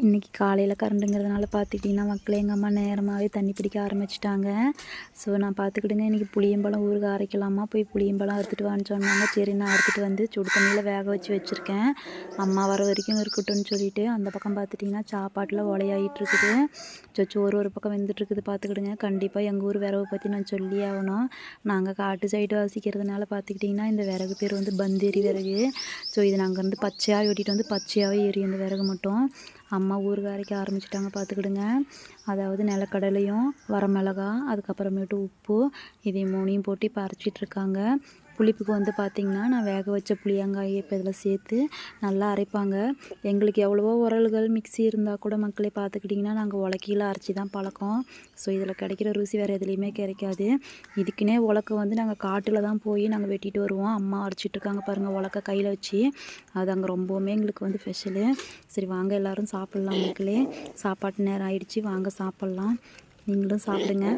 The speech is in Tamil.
இன்றைக்கி காலையில் கரண்டுங்கிறதுனால பார்த்துக்கிட்டிங்கன்னா மக்களே எங்கள் அம்மா நேரமாகவே தண்ணி பிடிக்க ஆரம்பிச்சிட்டாங்க. ஸோ நான் பார்த்துக்கிடுங்க இன்றைக்கி புளியம்பழம் ஊறுகாய் அரைக்கலாமா, போய் புளியம்பழம் அறுத்துட்டு வான்னு சொன்னாங்க. சரி நான் அறுத்துட்டு வந்து சுடு தண்ணியில் வேக வச்சுருக்கேன். அம்மா வர வரைக்கும் இருக்கட்டும்னு சொல்லிவிட்டு அந்த பக்கம் பார்த்துட்டிங்கன்னா சாப்பாட்டில் ஒலையாகிட்டுருக்குது. ஒரு பக்கம் வெந்துட்டுருக்குது பார்த்துக்கிடுங்க. கண்டிப்பாக எங்கள் ஊர் விறகு பற்றி நான் சொல்லி ஆகணும். நாங்கள் காட்டு சைடு வாசிக்கிறதுனால பார்த்துக்கிட்டிங்கன்னா இந்த விறகு பேர் வந்து பந்தேரி விறகு. ஸோ இது நாங்கள் வந்து பச்சையாக வெட்டிட்டு வந்து பச்சையாகவே எரியும் இந்த விறகு மட்டும். அம்மா ஊறுகாய் அரைக்க ஆரம்பிச்சிட்டாங்க பார்த்துக்கிடுங்க. அதாவது நிலக்கடலையும் வரமிளகா அதுக்கப்புறமேட்டு உப்பு இதை மூணையும் போட்டு இப்போ அரைச்சிட்ருக்காங்க. புளிப்புக்கு வந்து பார்த்திங்கன்னா நான் வேக வச்ச புளியங்காயை இப்போ இதில் சேர்த்து நல்லா அரைப்பாங்க. எங்களுக்கு எவ்வளவோ உரல்கள் மிக்ஸி இருந்தால் கூட மக்களே பார்த்துக்கிட்டிங்கன்னா நாங்கள் உலக்கையில் அரைச்சி தான் பழக்கம். ஸோ இதில் கிடைக்கிற ருசி வேறு எதுலேயுமே கிடைக்காது. இதுக்குன்னே உலக்கை வந்து நாங்கள் காட்டில் தான் போய் நாங்கள் வெட்டிட்டு வருவோம். அம்மா அரைச்சிட்ருக்காங்க பாருங்கள் உலக்கை கையில் வச்சு. அது அங்கே ரொம்பவுமே எங்களுக்கு வந்து ஸ்பெஷலு. சரி வாங்க எல்லோரும் சாப்பிட்லாம் மக்களே. சாப்பாட்டு நேரம் ஆயிடுச்சு, வாங்க சாப்பிட்லாம். நீங்களும் சாப்பிடுங்க.